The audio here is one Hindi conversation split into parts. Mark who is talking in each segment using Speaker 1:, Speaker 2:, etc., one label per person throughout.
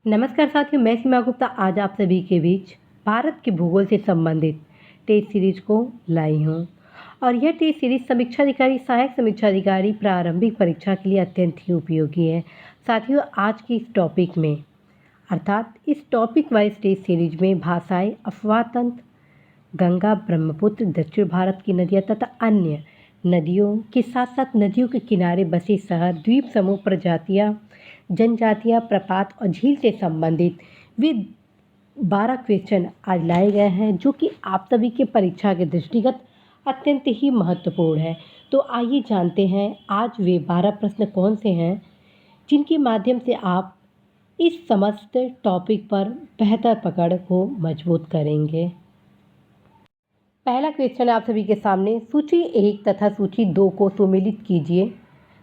Speaker 1: नमस्कार साथियों, मैं सीमा गुप्ता आज आप सभी के बीच भारत के भूगोल से संबंधित टेस्ट सीरीज को लाई हूँ। और यह टेस्ट सीरीज समीक्षा अधिकारी, सहायक समीक्षा अधिकारी प्रारंभिक परीक्षा के लिए अत्यंत ही उपयोगी है। साथियों, आज की इस टॉपिक में अर्थात इस टॉपिक वाइज टेस्ट सीरीज में भाषाएं, अफवाह तंत्र, गंगा, ब्रह्मपुत्र, दक्षिण भारत की नदियाँ तथा अन्य नदियों के साथ साथ नदियों के किनारे बसे शहर, द्वीप समूह, प्रजातियाँ, जनजातियाँ, प्रपात और झील से संबंधित वे 12 क्वेश्चन आज लाए गए हैं, जो कि आप सभी के परीक्षा के दृष्टिगत अत्यंत ही महत्वपूर्ण है। तो आइए जानते हैं आज वे 12 प्रश्न कौन से हैं, जिनके माध्यम से आप इस समस्त टॉपिक पर बेहतर पकड़ को मजबूत करेंगे। पहला क्वेश्चन आप सभी के सामने, सूची 1 तथा सूची 2 को सुमेलित कीजिए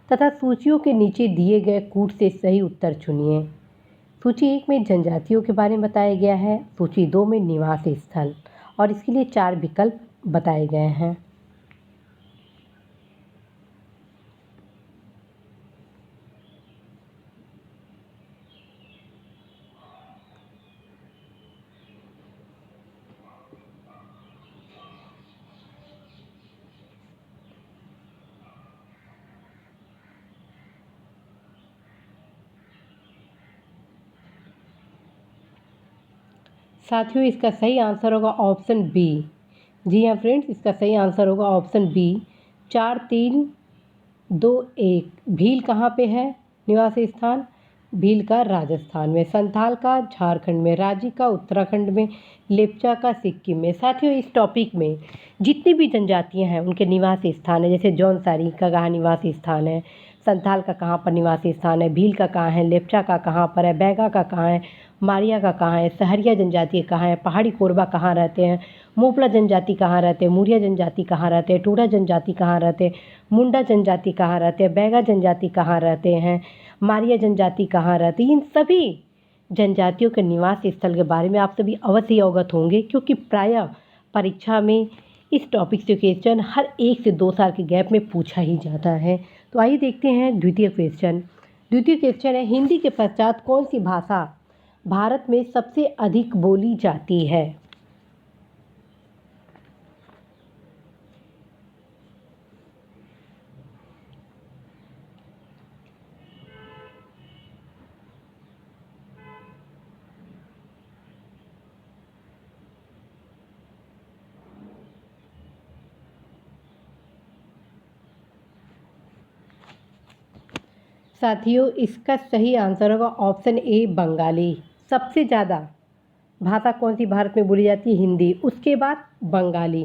Speaker 1: तथा सूचियों के नीचे दिए गए कूट से सही उत्तर चुनिए। सूची 1 में जनजातियों के बारे में बताया गया है, सूची 2 में निवास स्थल, और इसके लिए 4 विकल्प बताए गए हैं। साथियों, इसका सही आंसर होगा ऑप्शन बी। जी हाँ फ्रेंड्स, इसका सही आंसर होगा ऑप्शन बी, 4, 3, 2, 1। भील कहाँ पे है निवास स्थान? भील का राजस्थान में, संथाल का झारखंड में, राजी का उत्तराखंड में, लेप्चा का सिक्किम में। साथियों, इस टॉपिक में जितनी भी जनजातियां हैं उनके निवास स्थान है, जैसे जौनसारी का कहाँ निवास स्थान है, संथाल का कहाँ पर निवास स्थान है, भील का कहाँ है, लेप्चा का कहाँ पर है, बैगा का कहाँ है, मारिया का कहाँ है, सहरिया जनजाति कहाँ है, पहाड़ी कोरबा कहाँ रहते हैं, मोपला जनजाति कहाँ रहते हैं, मुरिया जनजाति कहाँ रहते हैं, टोडा जनजाति कहाँ रहते हैं, मुंडा जनजाति कहाँ रहते हैं, बैगा जनजाति कहाँ रहते हैं, मारिया जनजाति कहाँ रहती है। इन सभी जनजातियों के निवास स्थल के बारे में आप सभी अवश्य ही अवगत होंगे, क्योंकि प्रायः परीक्षा में इस टॉपिक से क्वेश्चन हर 1 से 2 साल के गैप में पूछा ही जाता है। तो आइए देखते हैं द्वितीय क्वेश्चन। द्वितीय क्वेश्चन है, हिंदी के पश्चात कौन सी भाषा भारत में सबसे अधिक बोली जाती है? साथियों, इसका सही आंसर होगा ऑप्शन ए, बंगाली। सबसे ज़्यादा भाषा कौन सी भारत में बोली जाती है? हिंदी, उसके बाद बंगाली।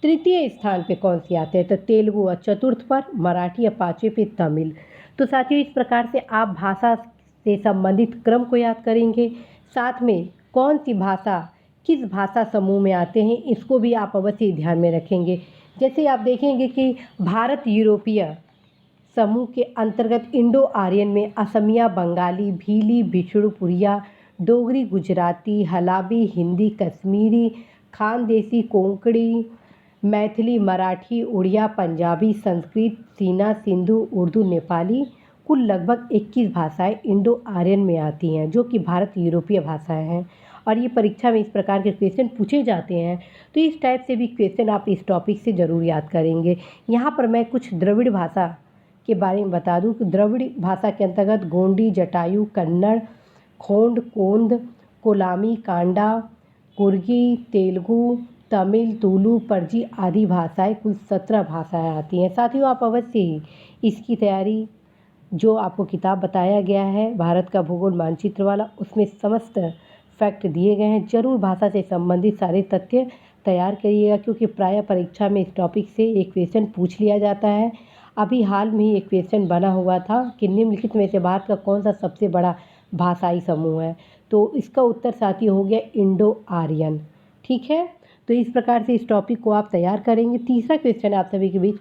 Speaker 1: तृतीय स्थान पे कौन सी आते हैं? तो तेलुगु, और चतुर्थ पर मराठी, और 5वें पे तमिल। तो साथियों, इस प्रकार से आप भाषा से संबंधित क्रम को याद करेंगे, साथ में कौन सी भाषा किस भाषा समूह में आते हैं इसको भी आप अवश्य ध्यान में रखेंगे। जैसे आप देखेंगे कि भारत यूरोपीय समूह के अंतर्गत इंडो आर्यन में असमिया, बंगाली, भीली, बिष्णुपुरिया, डोगरी, गुजराती, हलाबी, हिंदी, कश्मीरी, खानदेशी, कोंकणी, मैथिली, मराठी, उड़िया, पंजाबी, संस्कृत, सीना, सिंधु, उर्दू, नेपाली, कुल लगभग 21 भाषाएं इंडो आर्यन में आती हैं, जो कि भारत यूरोपीय भाषाएं हैं। और ये परीक्षा में इस प्रकार के क्वेश्चन पूछे जाते हैं, तो इस टाइप से भी क्वेश्चन आप इस टॉपिक से ज़रूर याद करेंगे। यहाँ पर मैं कुछ द्रविड़ भाषा के बारे में बता दूं कि द्रविड़ भाषा के अंतर्गत गोंडी, जटायु, कन्नड़, खोंड, कोंद, कोलामी, कांडा, कुर्गी, तेलुगु, तमिल, तुलु, परजी आदि भाषाएं, कुल 17 भाषाएं आती हैं। साथियों, आप अवश्य ही इसकी तैयारी, जो आपको किताब बताया गया है भारत का भूगोल मानचित्र वाला, उसमें समस्त फैक्ट दिए गए हैं, जरूर भाषा से संबंधित सारे तथ्य तैयार करिएगा, क्योंकि प्रायः परीक्षा में इस टॉपिक से एक क्वेश्चन पूछ लिया जाता है। अभी हाल में ही एक क्वेश्चन बना हुआ था कि निम्नलिखित में से भारत का कौन सा सबसे बड़ा भाषाई समूह है? तो इसका उत्तर साथियों हो गया इंडो आर्यन। ठीक है, तो इस प्रकार से इस टॉपिक को आप तैयार करेंगे। तीसरा क्वेश्चन आप सभी के बीच,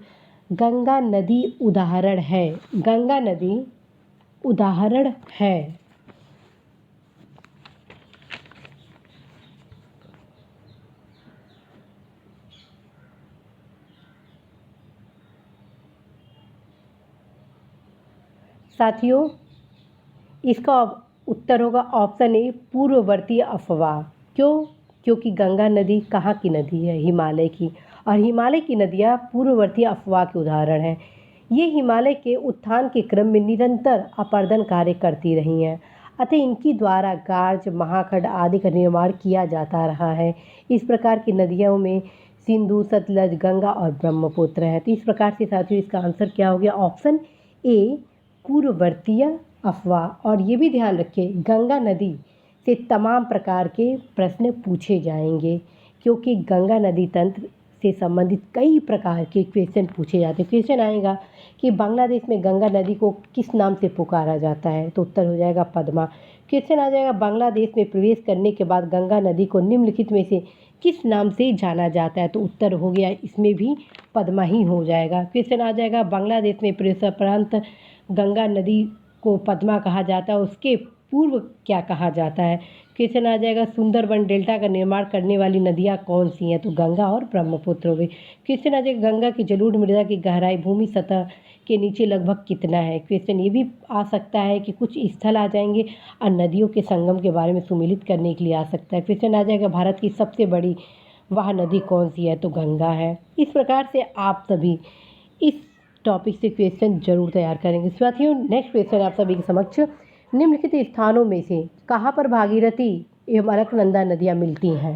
Speaker 1: गंगा नदी उदाहरण है। गंगा नदी उदाहरण है। साथियों, इसका उत्तर होगा ऑप्शन ए पूर्ववर्ती अफवाह। क्यों? क्योंकि गंगा नदी कहाँ की नदी है? हिमालय की, और हिमालय की नदियाँ पूर्ववर्ती अफवाह के उदाहरण हैं। ये हिमालय के उत्थान के क्रम में निरंतर अपर्दन कार्य करती रही हैं, अतः इनकी द्वारा गार्ज, महाखंड आदि का निर्माण किया जाता रहा है। इस प्रकार की नदियों में सिंधु, सतलज, गंगा और ब्रह्मपुत्र है। तो इस प्रकार से साथियों इसका आंसर क्या हो गया? ऑप्शन ए पूर्ववर्तीय अफवाह। और ये भी ध्यान रखें, गंगा नदी से तमाम प्रकार के प्रश्न पूछे जाएंगे, क्योंकि गंगा नदी तंत्र से संबंधित कई प्रकार के क्वेश्चन पूछे जाते हैं। क्वेश्चन आएगा कि बांग्लादेश में गंगा नदी को किस नाम से पुकारा जाता है? तो उत्तर हो जाएगा पद्मा। क्वेश्चन आ जाएगा बांग्लादेश में प्रवेश करने के बाद गंगा नदी को निम्नलिखित में से किस नाम से जाना जाता है? तो उत्तर हो गया इसमें भी पद्मा ही हो जाएगा। क्वेश्चन आ जाएगा बांग्लादेश में प्रवेशापरांत गंगा नदी को पद्मा कहा जाता है, उसके पूर्व क्या कहा जाता है? क्वेश्चन आ जाएगा सुंदरबन डेल्टा का निर्माण करने वाली नदियाँ कौन सी हैं? तो गंगा और ब्रह्मपुत्र हो गई। क्वेश्चन आ जाएगा गंगा की जलोढ़ मृदा की गहराई भूमि सतह के नीचे लगभग कितना है? क्वेश्चन ये भी आ सकता है कि कुछ स्थल आ जाएंगे और नदियों के संगम के बारे में सुमेलित करने के लिए आ सकता है। क्वेश्चन आ जाएगा भारत की सबसे बड़ी वह नदी कौन सी है? तो गंगा है। इस प्रकार से आप सभी इस टॉपिक से क्वेश्चन जरूर तैयार करेंगे। साथियों नेक्स्ट क्वेश्चन आप सभी के समक्ष, निम्नलिखित स्थानों में से कहाँ पर भागीरथी एवं अलकनंदा नदियाँ मिलती हैं?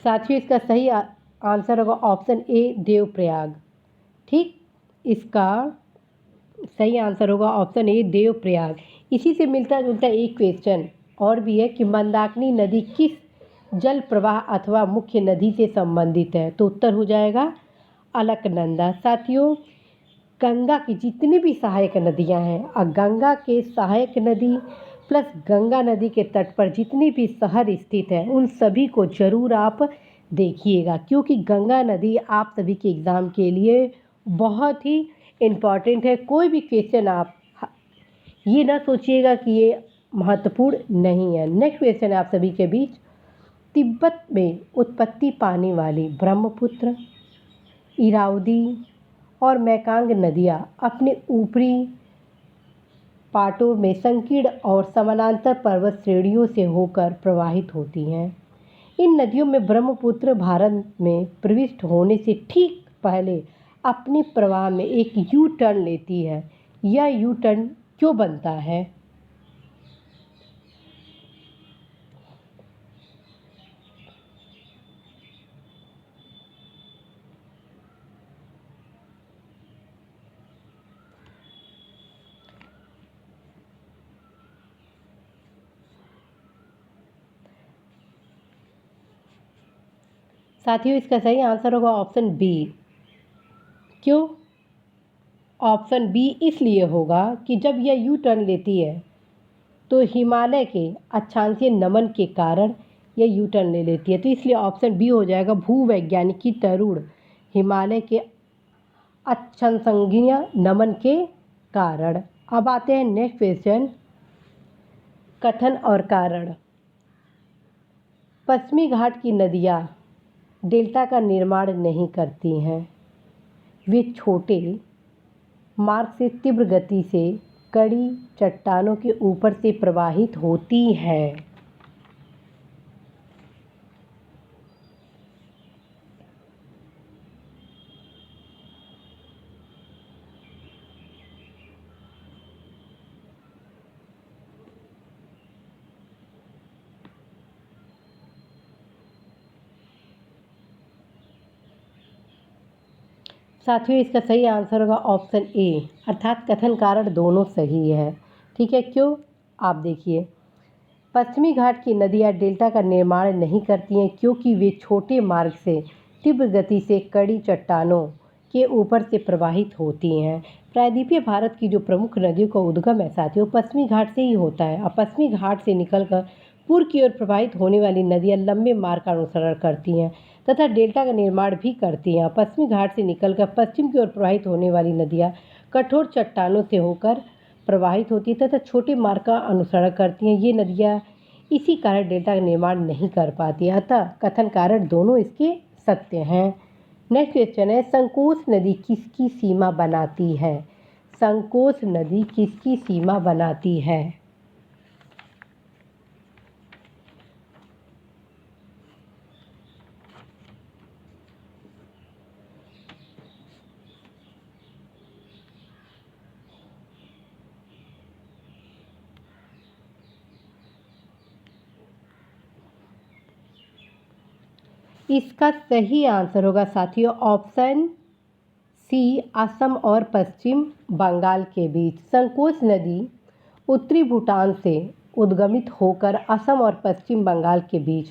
Speaker 1: साथियों इसका सही आंसर होगा ऑप्शन ए देवप्रयाग। ठीक, इसका सही आंसर होगा ऑप्शन ए देवप्रयाग। इसी से मिलता जुलता एक क्वेश्चन और भी है कि मंदाकिनी नदी किस जल प्रवाह अथवा मुख्य नदी से संबंधित है? तो उत्तर हो जाएगा अलकनंदा। साथियों गंगा की जितनी भी सहायक नदियां हैं और गंगा के सहायक नदी प्लस गंगा नदी के तट पर जितने भी शहर स्थित हैं उन सभी को जरूर आप देखिएगा, क्योंकि गंगा नदी आप सभी के एग्ज़ाम के लिए बहुत ही इम्पॉर्टेंट है। कोई भी क्वेश्चन आप ये ना सोचिएगा कि ये महत्वपूर्ण नहीं है। नेक्स्ट क्वेश्चन है आप सभी के बीच, तिब्बत में उत्पत्ति पाने वाली ब्रह्मपुत्र, इरावदी और मैकांग नदियाँ अपने ऊपरी पाटों में संकीर्ण और समानांतर पर्वत श्रेणियों से होकर प्रवाहित होती हैं। इन नदियों में ब्रह्मपुत्र भारत में प्रविष्ट होने से ठीक पहले अपने प्रवाह में एक यू टर्न लेती है। यह यू टर्न क्यों बनता है? साथियों इसका सही आंसर होगा ऑप्शन बी। क्यों? ऑप्शन बी इसलिए होगा कि जब यह यू टर्न लेती है तो हिमालय के अक्षांशीय नमन के कारण यह यू टर्न ले लेती है, तो इसलिए ऑप्शन बी हो जाएगा भूवैज्ञानिकी तरूण हिमालय के अक्षांशीय नमन के कारण। अब आते हैं नेक्स्ट क्वेश्चन, कथन और कारण। पश्चिमी घाट की नदियाँ डेल्टा का निर्माण नहीं करती हैं, वे छोटे मार्ग से तीव्र गति से कड़ी चट्टानों के ऊपर से प्रवाहित होती हैं। साथियों इसका सही आंसर होगा ऑप्शन ए, अर्थात कथन कारण दोनों सही है। ठीक है, क्यों? आप देखिए, पश्चिमी घाट की नदियाँ डेल्टा का निर्माण नहीं करती हैं क्योंकि वे छोटे मार्ग से तीव्र गति से कड़ी चट्टानों के ऊपर से प्रवाहित होती हैं। प्रायद्वीपीय भारत की जो प्रमुख नदियों का उद्गम है साथियों पश्चिमी घाट से ही होता है, और पश्चिमी घाट से निकलकर पूर्व की ओर प्रवाहित होने वाली नदियाँ लंबे मार्ग का अनुसरण करती हैं तथा डेल्टा का निर्माण भी करती हैं। पश्चिमी घाट से निकलकर पश्चिम की ओर प्रवाहित होने वाली नदियाँ कठोर चट्टानों से होकर प्रवाहित होती है तथा छोटे मार्ग का अनुसरण करती हैं। ये नदियाँ इसी कारण डेल्टा का निर्माण नहीं कर पाती, अतः कथन कारण दोनों इसके सत्य हैं। नेक्स्ट क्वेश्चन है, संकोच नदी किसकी सीमा बनाती है? संकोच नदी किसकी सीमा बनाती है? इसका सही आंसर होगा साथियों ऑप्शन सी, असम और पश्चिम बंगाल के बीच। संकोच नदी उत्तरी भूटान से उद्गमित होकर असम और पश्चिम बंगाल के बीच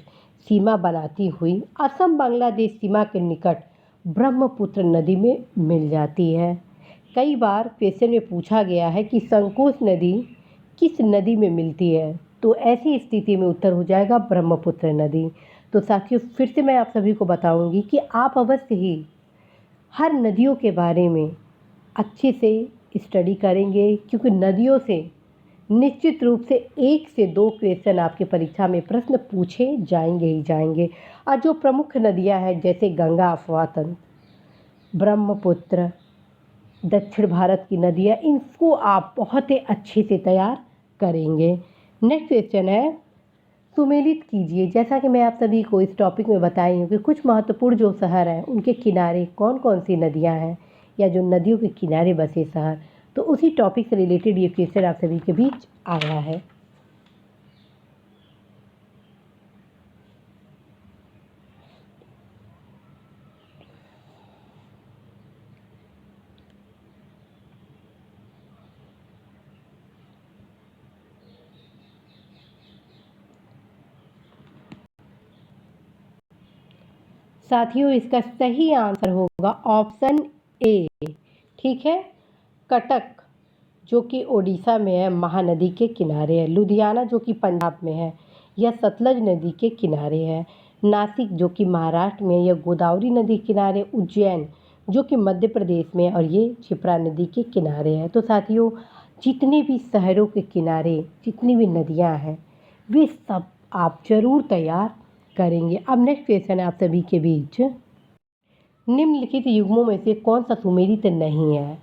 Speaker 1: सीमा बनाती हुई असम बांग्लादेश सीमा के निकट ब्रह्मपुत्र नदी में मिल जाती है। कई बार क्वेश्चन में पूछा गया है कि संकोच नदी किस नदी में मिलती है, तो ऐसी स्थिति में उत्तर हो जाएगा ब्रह्मपुत्र नदी। तो साथियों फिर से मैं आप सभी को बताऊंगी कि आप अवश्य ही हर नदियों के बारे में अच्छे से स्टडी करेंगे, क्योंकि नदियों से निश्चित रूप से 1 से 2 क्वेश्चन आपके परीक्षा में प्रश्न पूछे जाएंगे ही जाएंगे। और जो प्रमुख नदियां हैं जैसे गंगा, अफवातन, ब्रह्मपुत्र, दक्षिण भारत की नदियां, इनको आप बहुत ही अच्छे से तैयार करेंगे। नेक्स्ट क्वेश्चन है, सुमेलित कीजिए। जैसा कि मैं आप सभी को इस टॉपिक में बताई हूँ कि कुछ महत्वपूर्ण जो शहर हैं उनके किनारे कौन कौन सी नदियाँ हैं, या जो नदियों के किनारे बसे शहर, तो उसी टॉपिक से रिलेटेड ये क्वेश्चन आप सभी के बीच आया है। साथियों इसका सही आंसर होगा ऑप्शन ए। ठीक है, कटक जो कि ओडिशा में है, महानदी के किनारे है। लुधियाना जो कि पंजाब में है, यह सतलज नदी के किनारे है। नासिक जो कि महाराष्ट्र में है, यह गोदावरी नदी के किनारे। उज्जैन जो कि मध्य प्रदेश में है और ये क्षिप्रा नदी के किनारे है। तो साथियों जितने भी शहरों के किनारे जितनी भी नदियां हैं वे सब आप जरूर तैयार करेंगे। अब नेक्स्ट क्वेश्चन है आप सभी के बीच, निम्नलिखित युग्मों में से कौन सा सुमेलित नहीं है?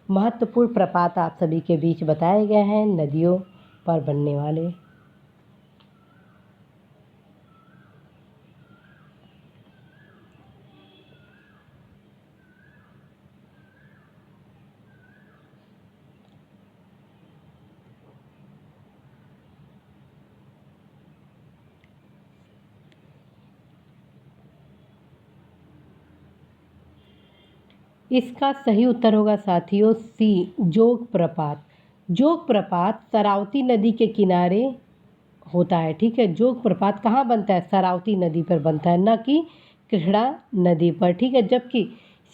Speaker 1: महत्वपूर्ण प्रपात आप सभी के बीच बताए गए हैं नदियों पर बनने वाले। इसका सही उत्तर होगा साथियों सी, जोग प्रपात। जोग प्रपात सरावती नदी के किनारे होता है। ठीक है, जोग प्रपात कहाँ बनता है? सरावती नदी पर बनता है, न कि कृष्णा नदी पर। ठीक है, जबकि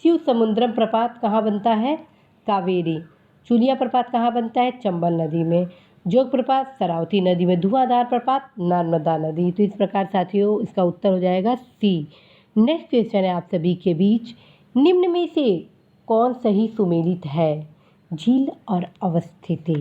Speaker 1: शिव समुद्रम प्रपात कहाँ बनता है? कावेरी। चुलिया प्रपात कहाँ बनता है? चंबल नदी में। जोग प्रपात सरावती नदी में। धुआंधार प्रपात नर्मदा नदी। तो इस प्रकार साथियों इसका उत्तर हो जाएगा सी। नेक्स्ट क्वेश्चन है आप सभी के बीच, निम्न में से कौन सही सुमेलित है? झील और अवस्थिति।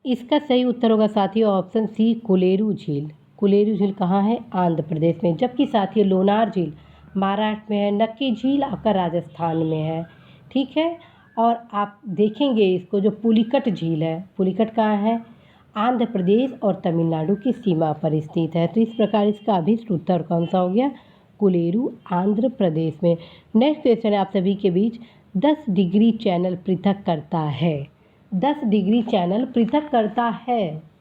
Speaker 1: इसका सही उत्तर होगा साथियों ऑप्शन सी, कुलेरू झील। कुलेरू झील कहाँ है? आंध्र प्रदेश में। जबकि साथियों लोनार झील महाराष्ट्र में है। नक्की झील आपका राजस्थान में है। ठीक है, और आप देखेंगे इसको, जो पुलिकट झील है, पुलिकट कहाँ है? आंध्र प्रदेश और तमिलनाडु की सीमा पर स्थित है। तो इस प्रकार इसका अभिष्ट उत्तर कौन सा हो गया? कुलेरू, आंध्र प्रदेश में। नेक्स्ट क्वेश्चन है आप सभी के बीच, 10 डिग्री चैनल पृथक करता है। 10 डिग्री चैनल पृथक करता है।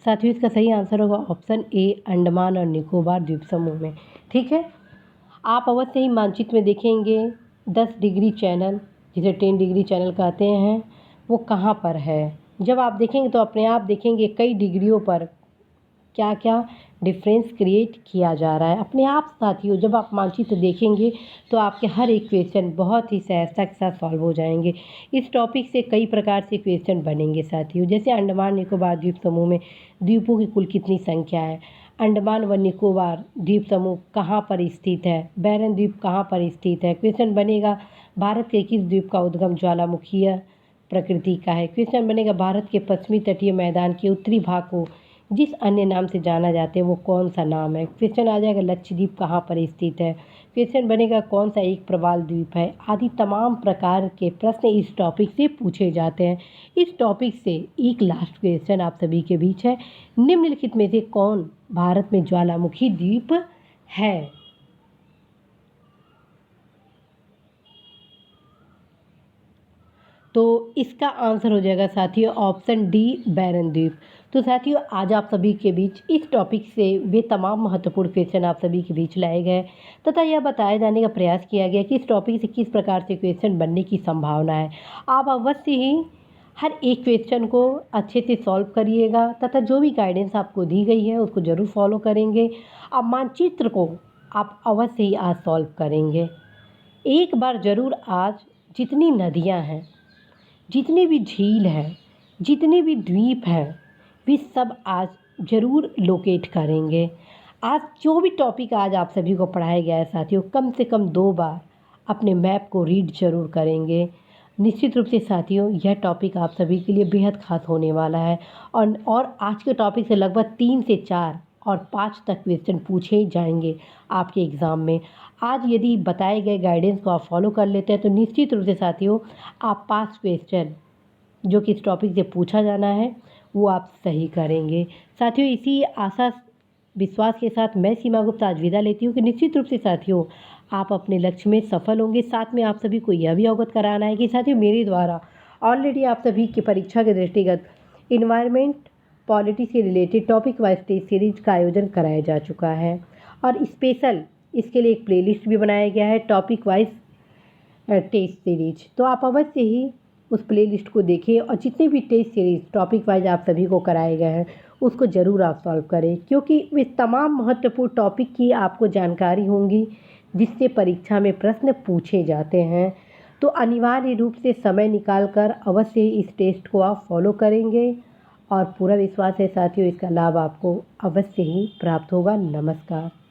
Speaker 1: साथियों इसका सही आंसर होगा ऑप्शन ए, अंडमान और निकोबार द्वीप समूह में। ठीक है, आप अवश्य ही मानचित्र में देखेंगे 10 डिग्री चैनल, जिसे 10 डिग्री चैनल कहते हैं, वो कहाँ पर है। जब आप देखेंगे तो अपने आप देखेंगे कई डिग्रियों पर क्या क्या डिफरेंस क्रिएट किया जा रहा है अपने आप। साथियों जब आप मानचित्र देखेंगे तो आपके हर एक क्वेश्चन बहुत ही सहजता के साथ सॉल्व हो जाएंगे। इस टॉपिक से कई प्रकार से क्वेश्चन बनेंगे साथियों, जैसे अंडमान निकोबार द्वीप समूह में द्वीपों की कुल कितनी संख्या है, अंडमान व निकोबार द्वीप समूह कहाँ पर स्थित है, बैरन द्वीप कहाँ पर स्थित है। क्वेश्चन बनेगा भारत के किस द्वीप का उद्गम ज्वालामुखीय प्रकृति का है। क्वेश्चन बनेगा भारत के पश्चिमी तटीय मैदान के उत्तरी भाग को जिस अन्य नाम से जाना जाते हैं वो कौन सा नाम है। क्वेश्चन आ जाएगा लक्षद्वीप कहाँ पर स्थित है। क्वेश्चन बनेगा कौन सा एक प्रवाल द्वीप है। आदि तमाम प्रकार के प्रश्न इस टॉपिक से पूछे जाते हैं। इस टॉपिक से एक लास्ट क्वेश्चन आप सभी के बीच है, निम्नलिखित में से कौन भारत में ज्वालामुखी द्वीप है। तो इसका आंसर हो जाएगा साथियों ऑप्शन डी, बैरन द्वीप। तो साथियों आज आप सभी के बीच इस टॉपिक से वे तमाम महत्वपूर्ण क्वेश्चन आप सभी के बीच लाए गए तथा यह बताया जाने का प्रयास किया गया कि इस टॉपिक से किस प्रकार से क्वेश्चन बनने की संभावना है। आप अवश्य ही हर एक क्वेश्चन को अच्छे से सॉल्व करिएगा तथा जो भी गाइडेंस आपको दी गई है उसको ज़रूर फॉलो करेंगे। अब मानचित्र को आप अवश्य ही आज सॉल्व करेंगे। एक बार ज़रूर आज जितनी नदियाँ हैं, जितने भी झील हैं, जितने भी द्वीप हैं, वे सब आज ज़रूर लोकेट करेंगे। आज जो भी टॉपिक आज आप सभी को पढ़ाया गया है साथियों, कम से कम 2 बार अपने मैप को रीड ज़रूर करेंगे। निश्चित रूप से साथियों यह टॉपिक आप सभी के लिए बेहद खास होने वाला है और आज के टॉपिक से लगभग 3 से 4 और 5 तक क्वेश्चन पूछे जाएंगे आपके एग्ज़ाम में। आज यदि बताए गए गाइडेंस को आप फॉलो कर लेते हैं तो निश्चित रूप से साथियों आप 5 क्वेश्चन जो कि इस टॉपिक से पूछा जाना है वो आप सही करेंगे। साथियों इसी आशा विश्वास के साथ मैं सीमा गुप्ता आज विदा लेती हूँ कि निश्चित रूप से साथियों आप अपने लक्ष्य में सफल होंगे। साथ में आप सभी को यह भी अवगत कराना है कि साथियों मेरे द्वारा ऑलरेडी आप सभी की परीक्षा के दृष्टिगत इन्वायरमेंट पॉलिटी से related topic wise test series का आयोजन कराया जा चुका है और स्पेशल इसके लिए एक प्लेलिस्ट भी बनाया गया है टॉपिक वाइज टेस्ट सीरीज। तो आप अवश्य ही उस प्लेलिस्ट को देखें और जितने भी टेस्ट सीरीज टॉपिक वाइज आप सभी को कराए गए हैं उसको ज़रूर आप सॉल्व करें, क्योंकि वे तमाम महत्वपूर्ण टॉपिक की आपको जानकारी होंगी जिससे परीक्षा में प्रश्न पूछे जाते हैं। तो अनिवार्य रूप से समय निकाल कर अवश्य ही इस टेस्ट को आप फॉलो करेंगे और पूरा विश्वास है साथियों इसका लाभ आपको अवश्य ही प्राप्त होगा। नमस्कार।